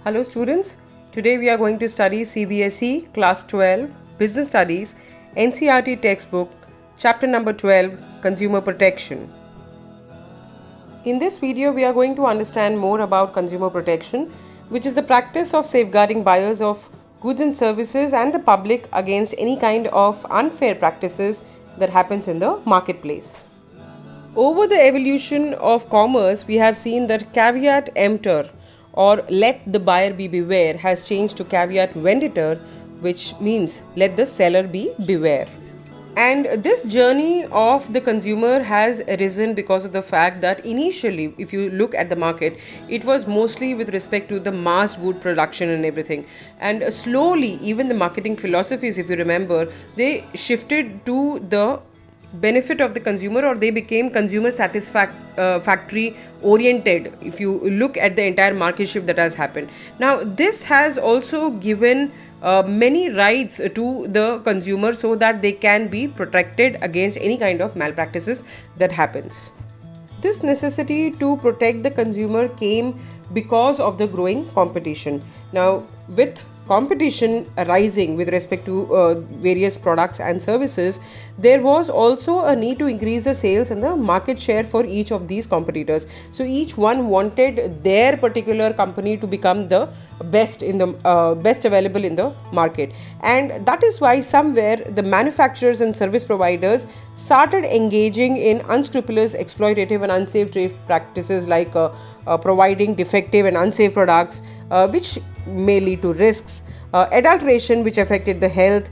Hello students, today we are going to study CBSE Class 12 Business Studies NCERT textbook chapter number 12 Consumer Protection. In this video we are going to understand more about consumer protection, which is the practice of safeguarding buyers of goods and services and the public against any kind of unfair practices that happens in the marketplace. Over the evolution of commerce, we have seen that caveat emptor or let the buyer be beware has changed to caveat venditor, which means let the seller be beware. And this journey of the consumer has arisen because of the fact that initially, if you look at the market, it was mostly with respect to the mass good production and everything. And slowly, even the marketing philosophies, if you remember, they shifted to the benefit of the consumer, or they became consumer satisfactory oriented if you look at the entire market shift that has happened. Now this has also given many rights to the consumer so that they can be protected against any kind of malpractices that happens. This necessity to protect the consumer came because of the growing competition. Now, with competition arising with respect to various products and services, there was also a need to increase the sales and the market share for each of these competitors. So each one wanted their particular company to become the best in the best available in the market, and that is why somewhere the manufacturers and service providers started engaging in unscrupulous, exploitative and unsafe trade practices like providing defective and unsafe products, which may lead to risks, adulteration which affected the health,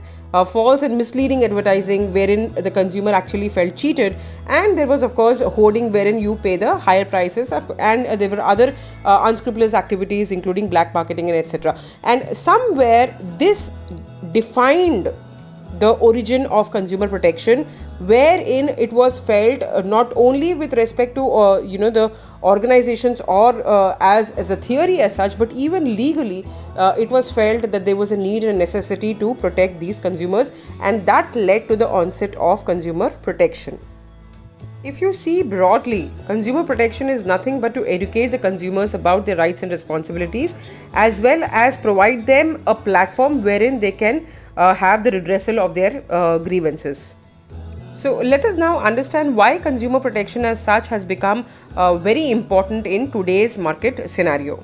false and misleading advertising wherein the consumer actually felt cheated, and there was of course hoarding wherein you pay the higher prices, and there were other unscrupulous activities including black marketing and etc. And somewhere this defined the origin of consumer protection, wherein it was felt not only with respect to the organizations or as a theory as such, but even legally it was felt that there was a need and necessity to protect these consumers, and that led to the onset of consumer protection. If you see broadly, consumer protection is nothing but to educate the consumers about their rights and responsibilities, as well as provide them a platform wherein they can have the redressal of their grievances. So let us now understand why consumer protection as such has become very important in today's market scenario.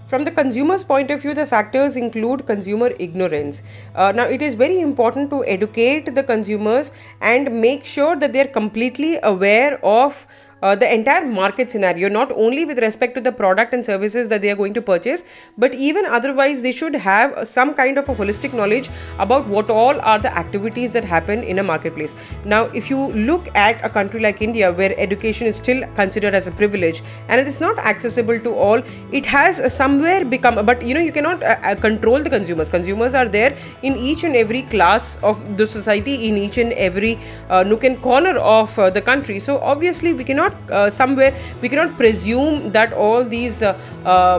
From the consumer's point of view, the factors include consumer ignorance. Now, it is very important to educate the consumers and make sure that they are completely aware of the entire market scenario, not only with respect to the product and services that they are going to purchase, but even otherwise they should have some kind of a holistic knowledge about what all are the activities that happen in a marketplace. Now, if you look at a country like India, where education is still considered as a privilege and it is not accessible to all, it has somewhere become, but you cannot control the consumers are there in each and every class of the society, in each and every nook and corner of the country. So obviously we cannot presume that all these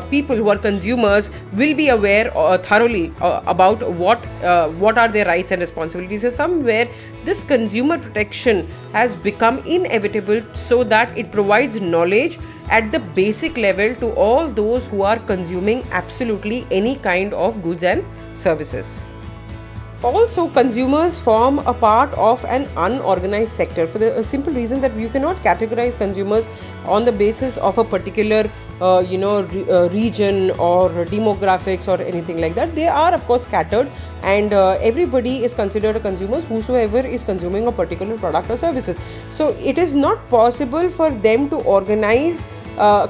people who are consumers will be aware thoroughly about what are their rights and responsibilities. So somewhere this consumer protection has become inevitable, so that it provides knowledge at the basic level to all those who are consuming absolutely any kind of goods and services. Also, consumers form a part of an unorganized sector for the simple reason that you cannot categorize consumers on the basis of a particular region or demographics or anything like that. They are of course scattered, and everybody is considered a consumer whosoever is consuming a particular product or services. So it is not possible for them to organize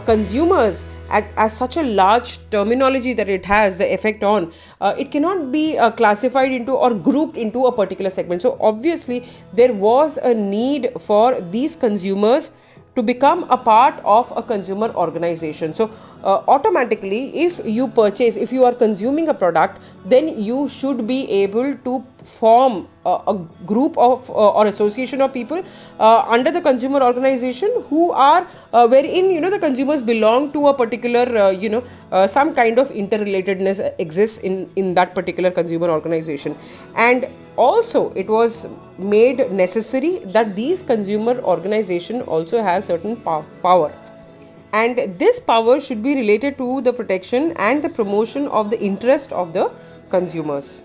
consumers as such a large terminology that it has the effect on. It cannot be classified into or grouped into a particular segment. So obviously there was a need for these consumers to become a part of a consumer organization. So automatically, if you are consuming a product, then you should be able to form a group of or association of people under the consumer organization who are wherein the consumers belong to a particular some kind of interrelatedness exists in that particular consumer organization. And also it was made necessary that these consumer organization also have certain power. and this power should be related to the protection and the promotion of the interest of the consumers.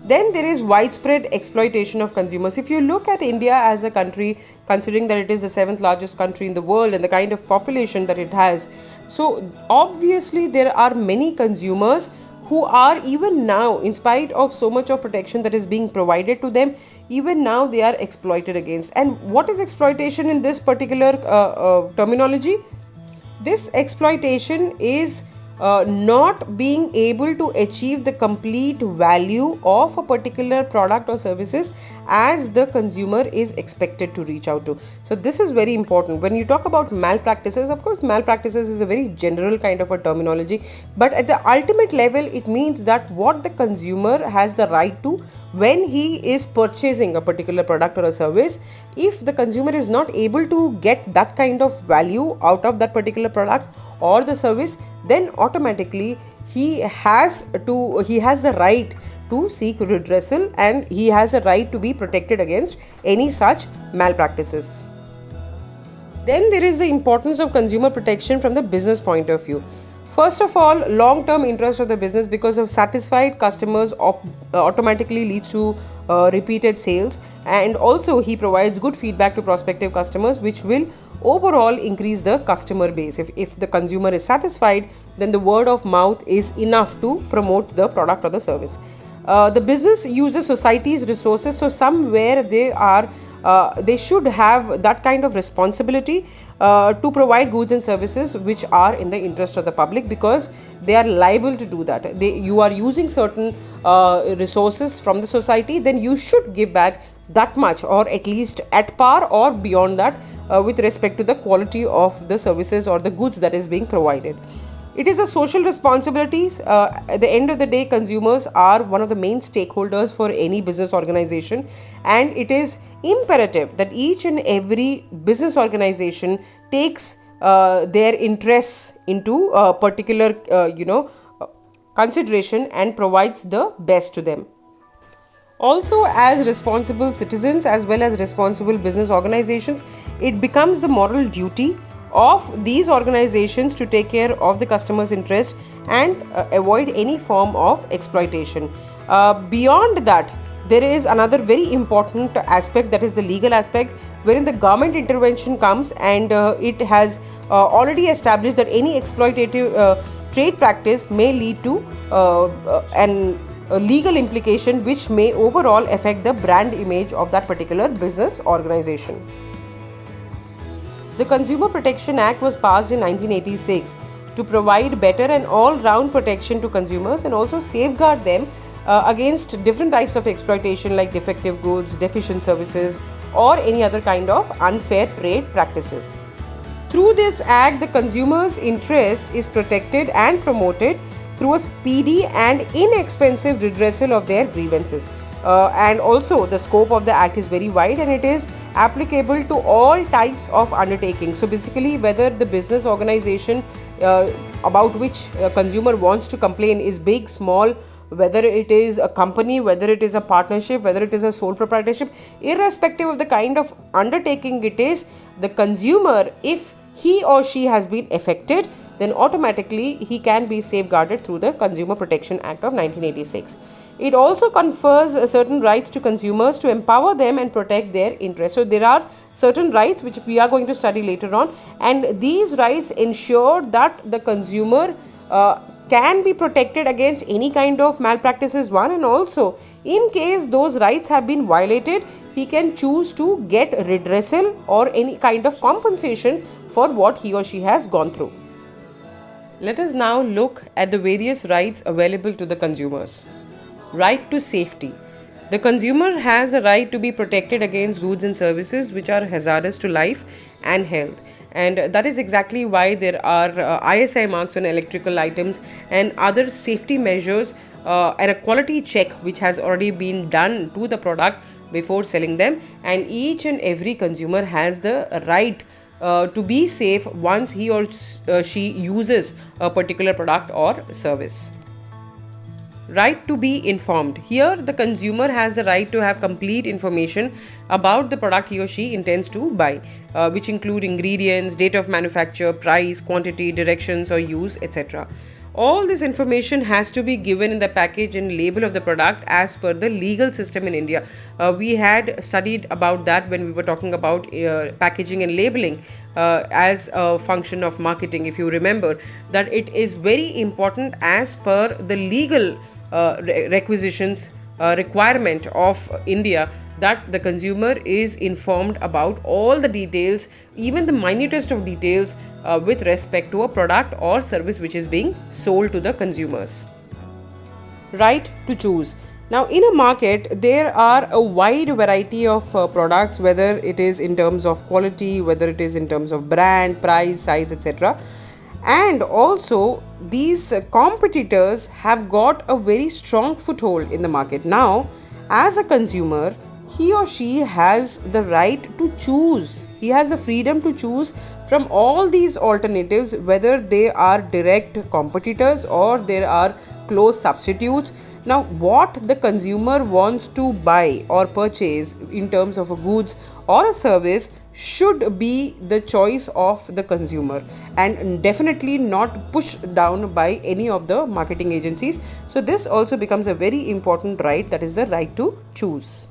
Then there is widespread exploitation of consumers. If you look at India as a country, considering that it is the seventh largest country in the world and the kind of population that it has, so obviously there are many consumers who are even now, in spite of so much of protection that is being provided to them, even now they are exploited against. And what is exploitation in this particular terminology? This exploitation is not being able to achieve the complete value of a particular product or services as the consumer is expected to reach out to. So this is very important. When you talk about malpractices, of course malpractices is a very general kind of a terminology, but at the ultimate level it means that what the consumer has the right to when he is purchasing a particular product or a service, if the consumer is not able to get that kind of value out of that particular product or the service, then automatically he has the right to seek redressal and he has a right to be protected against any such malpractices. Then there is the importance of consumer protection from the business point of view. First of all, long-term interest of the business, because of satisfied customers automatically leads to repeated sales, and also he provides good feedback to prospective customers, which will overall increase the customer base. If the consumer is satisfied, then the word of mouth is enough to promote the product or the service. The business uses society's resources, so somewhere they should have that kind of responsibility to provide goods and services which are in the interest of the public, because they are liable to do that. You are using certain resources from the society, then you should give back that much, or at least at par or beyond that, with respect to the quality of the services or the goods that is being provided. It is a social responsibilities. At the end of the day, consumers are one of the main stakeholders for any business organization, and it is imperative that each and every business organization takes their interests into a particular consideration and provides the best to them. Also, as responsible citizens as well as responsible business organizations, it becomes the moral duty of these organizations to take care of the customer's interest and avoid any form of exploitation. Beyond that, there is another very important aspect, that is the legal aspect, wherein the government intervention comes, and it has already established that any exploitative trade practice may lead to a legal implication which may overall affect the brand image of that particular business organization. The Consumer Protection Act was passed in 1986 to provide better and all-round protection to consumers and also safeguard them against different types of exploitation like defective goods, deficient services, or any other kind of unfair trade practices. Through this act, the consumer's interest is protected and promoted through a speedy and inexpensive redressal of their grievances. And also the scope of the act is very wide, and it is applicable to all types of undertakings. So basically, whether the business organization about which a consumer wants to complain is big, small, whether it is a company, whether it is a partnership, whether it is a sole proprietorship, irrespective of the kind of undertaking it is, the consumer, if he or she has been affected, then automatically he can be safeguarded through the Consumer Protection Act of 1986. It also confers certain rights to consumers to empower them and protect their interests. So there are certain rights which we are going to study later on, and these rights ensure that the consumer can be protected against any kind of malpractices, one, and also in case those rights have been violated, he can choose to get redressal or any kind of compensation for what he or she has gone through. Let us now look at the various rights available to the consumers. Right to safety. The consumer has a right to be protected against goods and services which are hazardous to life and health. And that is exactly why there are ISI marks on electrical items and other safety measures and a quality check which has already been done to the product before selling them. And each and every consumer has the right to be safe once he or she uses a particular product or service. Right to be informed. Here, the consumer has the right to have complete information about the product he or she intends to buy, which include ingredients, date of manufacture, price, quantity, directions or use, etc. All this information has to be given in the package and label of the product as per the legal system in India. We had studied about that when we were talking about packaging and labeling as a function of marketing. If you remember, that it is very important as per the legal requisitions requirement of India, that the consumer is informed about all the details, even the minutest of details, with respect to a product or service which is being sold to the consumers. Right to choose. Now, in a market, there are a wide variety of products, whether it is in terms of quality, whether it is in terms of brand, price, size, etc. And also, these competitors have got a very strong foothold in the market. Now, as a consumer, he or she has the right to choose. He has the freedom to choose from all these alternatives, whether they are direct competitors or there are close substitutes. Now, what the consumer wants to buy or purchase in terms of a goods or a service should be the choice of the consumer, and definitely not pushed down by any of the marketing agencies. So, this also becomes a very important right, that is the right to choose.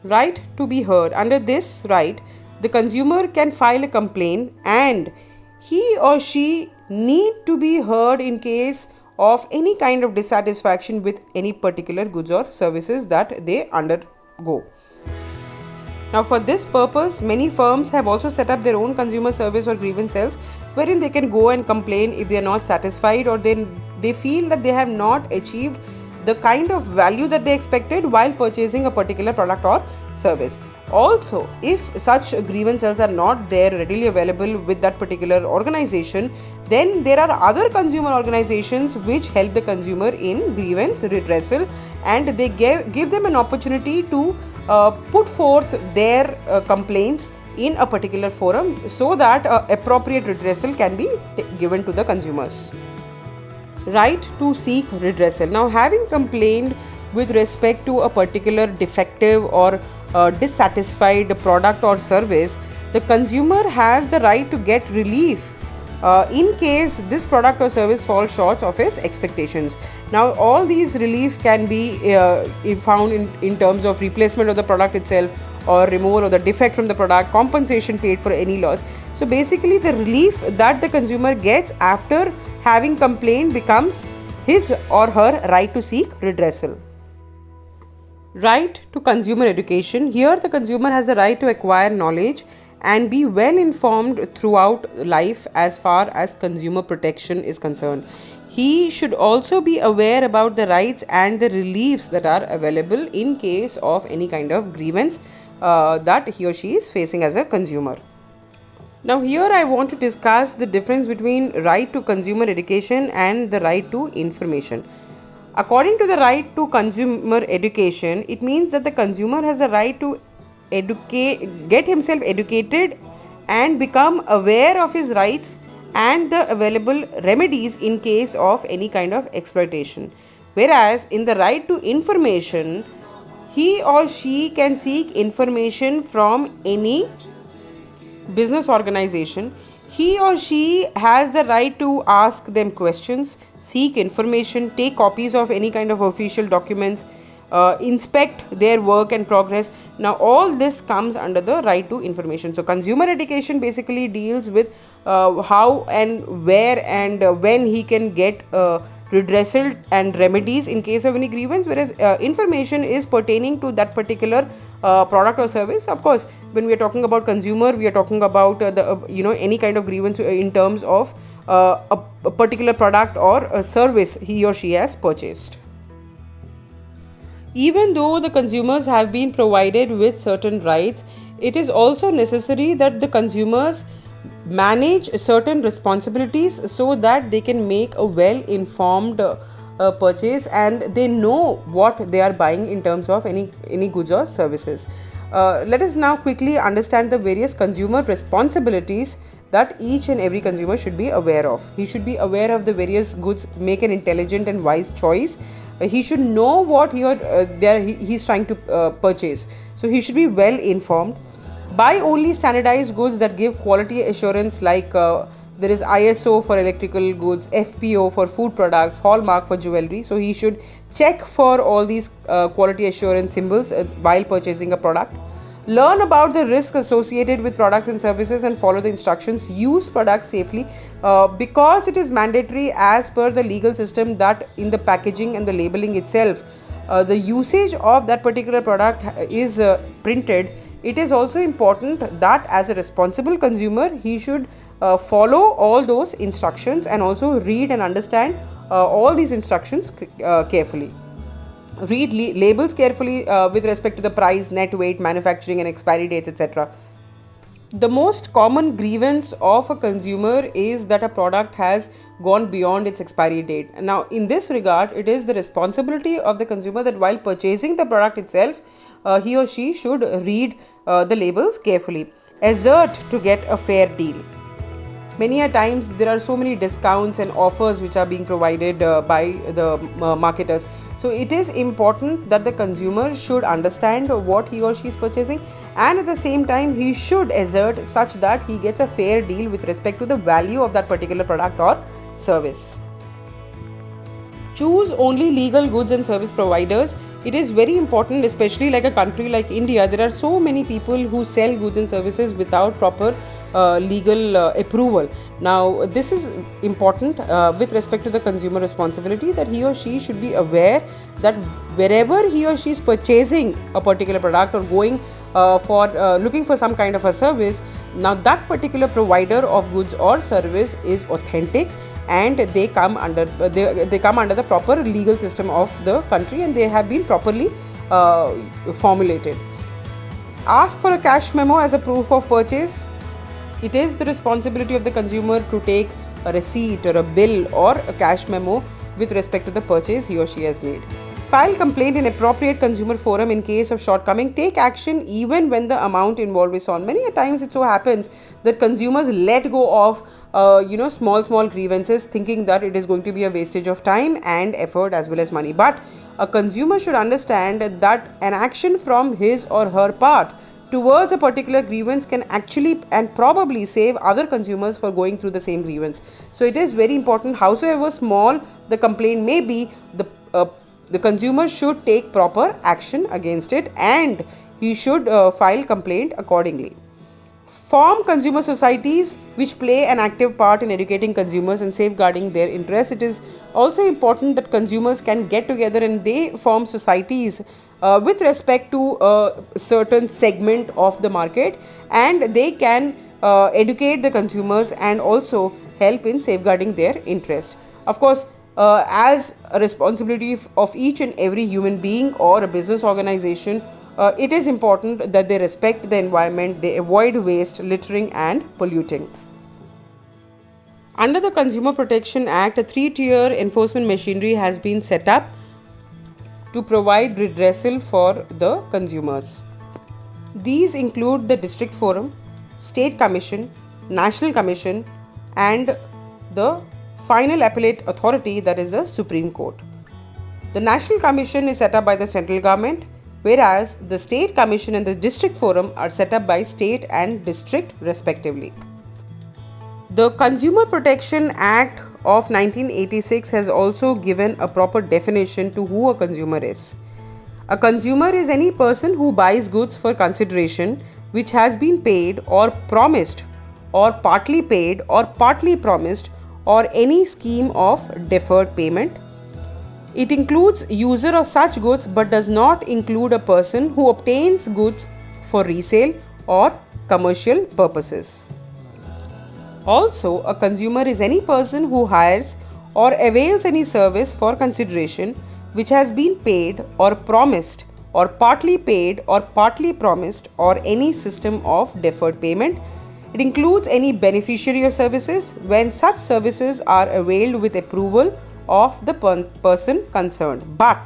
Right to be heard. Under this right, the consumer can file a complaint and he or she need to be heard in case of any kind of dissatisfaction with any particular goods or services that they undergo. Now, for this purpose, many firms have also set up their own consumer service or grievance cells wherein they can go and complain if they are not satisfied or they feel that they have not achieved the kind of value that they expected while purchasing a particular product or service. Also, if such grievance cells are not there readily available with that particular organization, then there are other consumer organizations which help the consumer in grievance redressal, and they give them an opportunity to put forth their complaints in a particular forum so that appropriate redressal can be given to the consumers. Right to seek redressal. Now, having complained with respect to a particular defective or dissatisfied product or service, the consumer has the right to get relief in case this product or service falls short of his expectations. Now, all these relief can be found in terms of replacement of the product itself, or removal of the defect from the product, compensation paid for any loss. So basically, the relief that the consumer gets after having complained becomes his or her right to seek redressal. Right to consumer education. Here, the consumer has the right to acquire knowledge and be well informed throughout life as far as consumer protection is concerned. He should also be aware about the rights and the reliefs that are available in case of any kind of grievance that he or she is facing as a consumer. Now, here I want to discuss the difference between right to consumer education and the right to information. According to the right to consumer education, it means that the consumer has the right to get himself educated and become aware of his rights and the available remedies in case of any kind of exploitation. Whereas in the right to information, he or she can seek information from any business organization. He or she has the right to ask them questions, seek information, take copies of any kind of official documents, inspect their work and progress. Now, all this comes under the right to information. So, consumer education basically deals with how and where and when he can get redressal and remedies in case of any grievance, whereas information is pertaining to that particular product or service. Of course, when we are talking about consumer, we are talking about any kind of grievance in terms of a particular product or a service he or she has purchased. Even though the consumers have been provided with certain rights, it is also necessary that the consumers manage certain responsibilities so that they can make a well-informed purchase and they know what they are buying in terms of any goods or services. Let us now quickly understand the various consumer responsibilities that each and every consumer should be aware of. He should be aware of the various goods, make an intelligent and wise choice. He should know what he's trying to purchase. So he should be well informed. Buy only standardized goods that give quality assurance, like there is ISO for electrical goods, FPO for food products, Hallmark for jewelry. So he should check for all these quality assurance symbols while purchasing a product. Learn about the risk associated with products and services and follow the instructions. Use products safely because it is mandatory as per the legal system that in the packaging and the labeling itself, the usage of that particular product is printed. It is also important that as a responsible consumer, he should follow all those instructions and also read and understand all these instructions carefully. Read labels carefully with respect to the price, net weight, manufacturing and expiry dates, etc. The most common grievance of a consumer is that a product has gone beyond its expiry date. Now, in this regard, it is the responsibility of the consumer that while purchasing the product itself, he or she should read the labels carefully. Assert to get a fair deal. Many a times there are so many discounts and offers which are being provided by the marketers. So it is important that the consumer should understand what he or she is purchasing, and at the same time he should assert such that he gets a fair deal with respect to the value of that particular product or service. Choose only legal goods and service providers. It is very important, especially like a country like India. There are so many people who sell goods and services without proper legal approval. Now, this is important with respect to the consumer responsibility, that he or she should be aware that wherever he or she is purchasing a particular product or going for looking for some kind of a service, now that particular provider of goods or service is authentic, and they come under the proper legal system of the country, and they have been properly formulated. Ask for a cash memo as a proof of purchase. It is the responsibility of the consumer to take a receipt or a bill or a cash memo with respect to the purchase he or she has made. File complaint in appropriate consumer forum in case of shortcoming. Take action even when the amount involved is on. Many a times it so happens that consumers let go of small grievances, thinking that it is going to be a wastage of time and effort as well as money. But a consumer should understand that an action from his or her part towards a particular grievance can actually and probably save other consumers for going through the same grievance. So it is very important, howsoever small the complaint may be, the consumer should take proper action against it, and he should file complaint accordingly. Form consumer societies which play an active part in educating consumers and safeguarding their interests. It is also important that consumers can get together and they form societies with respect to a certain segment of the market, and they can educate the consumers and also help in safeguarding their interest. Of course, as a responsibility of each and every human being or a business organization, it is important that they respect the environment, they avoid waste, littering and polluting. Under the Consumer Protection Act, a 3-tier enforcement machinery has been set up to provide redressal for the consumers. These include the District Forum, State Commission, National Commission and the final appellate authority, that is the Supreme Court. The National Commission is set up by the central government, whereas the State Commission and the District Forum are set up by state and district respectively. The Consumer Protection Act of 1986 has also given a proper definition to who a consumer is. A consumer is any person who buys goods for consideration which has been paid or promised or partly paid or partly promised or any scheme of deferred payment. It includes user of such goods but does not include a person who obtains goods for resale or commercial purposes. Also, a consumer is any person who hires or avails any service for consideration which has been paid or promised or partly paid or partly promised or any system of deferred payment. It includes any beneficiary of services when such services are availed with approval of the person concerned, but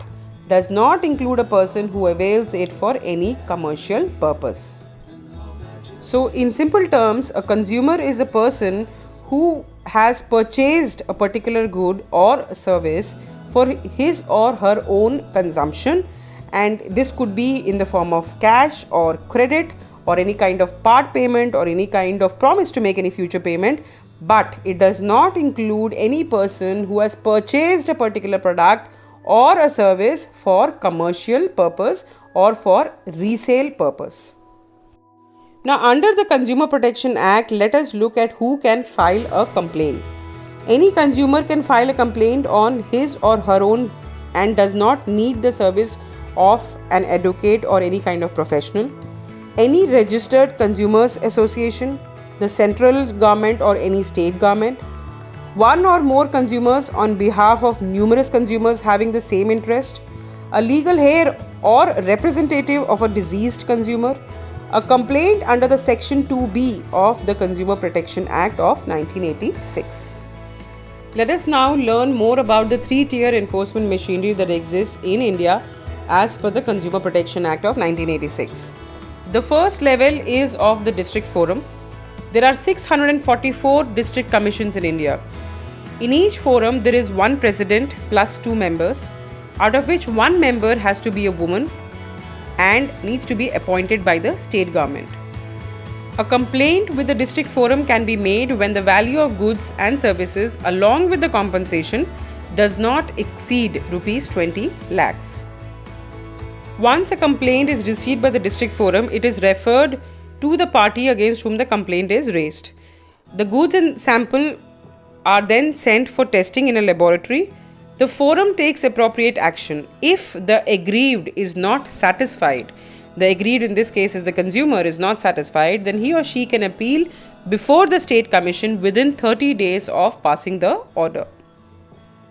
does not include a person who avails it for any commercial purpose. So, in simple terms, a consumer is a person who has purchased a particular good or service for his or her own consumption, and this could be in the form of cash or credit or any kind of part payment or any kind of promise to make any future payment, but it does not include any person who has purchased a particular product or a service for commercial purpose or for resale purpose. Now, under the Consumer Protection Act, let us look at who can file a complaint. Any consumer can file a complaint on his or her own and does not need the service of an advocate or any kind of professional. Any registered consumers association, the central government or any state government, one or more consumers on behalf of numerous consumers having the same interest, a legal heir or representative of a deceased consumer, a complaint under the Section 2B of the Consumer Protection Act of 1986. Let us now learn more about the three-tier enforcement machinery that exists in India as per the Consumer Protection Act of 1986. The first level is of the district forum. There are 644 district commissions in India. In each forum, there is one president plus two members, out of which one member has to be a woman and needs to be appointed by the state government. A complaint with the district forum can be made when the value of goods and services along with the compensation does not exceed rupees 20 lakhs. Once a complaint is received by the district forum, it is referred to the party against whom the complaint is raised. The goods and sample are then sent for testing in a laboratory. The forum takes appropriate action. If the aggrieved is not satisfied, the aggrieved in this case is the consumer, is not satisfied, then he or she can appeal before the state commission within 30 days of passing the order.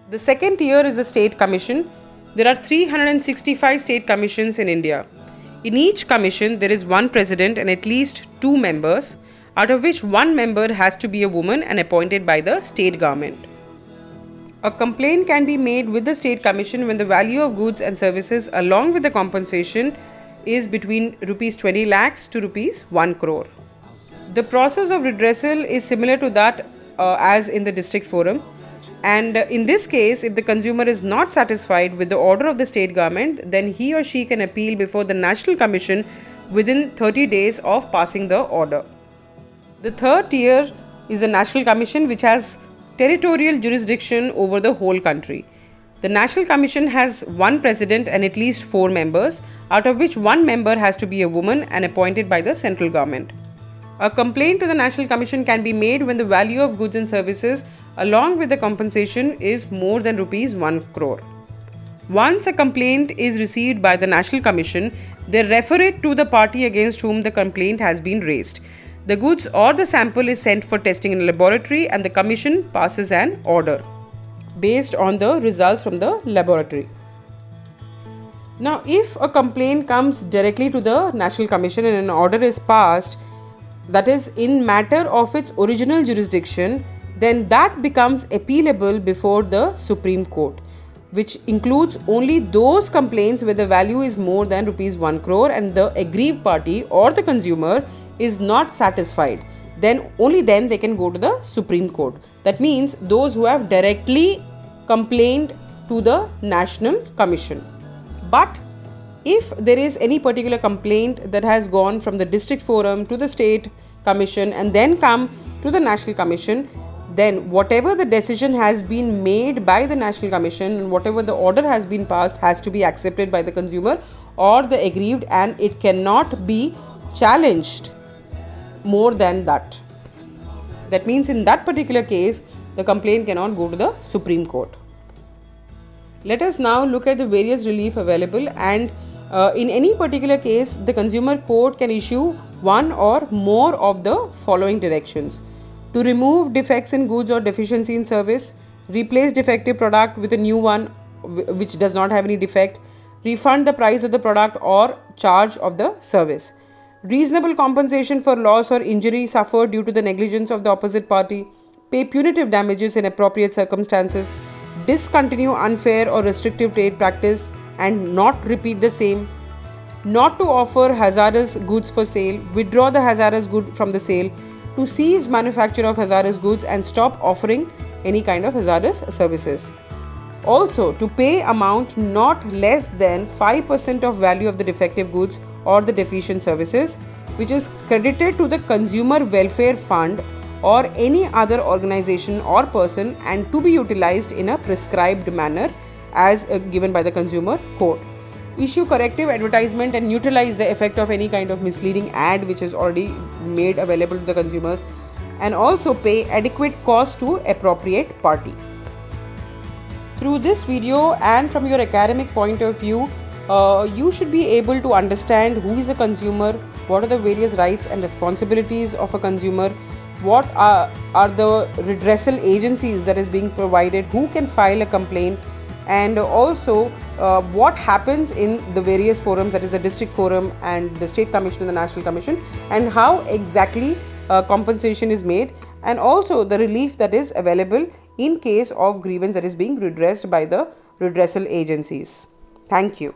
The second tier is the state commission. There are 365 state commissions in India. In each commission, there is one president and at least two members, out of which one member has to be a woman and appointed by the state government. A complaint can be made with the state commission when the value of goods and services along with the compensation is between rupees 20 lakhs to rupees 1 crore. The process of redressal is similar to that as in the district forum, and in this case, if the consumer is not satisfied with the order of the state government, then he or she can appeal before the National Commission within 30 days of passing the order. The third tier is the National Commission, which has territorial jurisdiction over the whole country. The National Commission has one president and at least four members, out of which one member has to be a woman and appointed by the central government. A complaint to the National Commission can be made when the value of goods and services along with the compensation is more than rupees 1 crore. Once a complaint is received by the National Commission, they refer it to the party against whom the complaint has been raised. The goods or the sample is sent for testing in a laboratory and the commission passes an order based on the results from the laboratory. Now, if a complaint comes directly to the National Commission and an order is passed, that is in matter of its original jurisdiction, then that becomes appealable before the Supreme Court, which includes only those complaints where the value is more than rupees 1 crore and the aggrieved party or the consumer is not satisfied. Then only then they can go to the Supreme Court. That means those who have directly complained to the National Commission. But if there is any particular complaint that has gone from the district forum to the state commission and then come to the National Commission, then whatever the decision has been made by the National Commission, whatever the order has been passed, has to be accepted by the consumer or the aggrieved, and it cannot be challenged more than that. That means in that particular case, the complaint cannot go to the Supreme Court. Let us now look at the various relief available, and in any particular case, the consumer court can issue one or more of the following directions: to remove defects in goods or deficiency in service, replace defective product with a new one which does not have any defect, refund the price of the product or charge of the service, reasonable compensation for loss or injury suffered due to the negligence of the opposite party, pay punitive damages in appropriate circumstances, discontinue unfair or restrictive trade practice and not repeat the same, not to offer hazardous goods for sale, withdraw the hazardous good from the sale, to cease manufacture of hazardous goods and stop offering any kind of hazardous services. Also, to pay amount not less than 5% of value of the defective goods or the deficient services, which is credited to the Consumer Welfare Fund or any other organization or person, and to be utilized in a prescribed manner as given by the Consumer Code. Issue corrective advertisement and neutralize the effect of any kind of misleading ad which is already made available to the consumers, and also pay adequate cost to appropriate party. Through this video and from your academic point of view, you should be able to understand who is a consumer, what are the various rights and responsibilities of a consumer, what are the redressal agencies that is being provided, who can file a complaint, and also what happens in the various forums, that is the district forum and the state commission and the national commission, and how exactly compensation is made, and also the relief that is available in case of grievance that is being redressed by the redressal agencies. Thank you.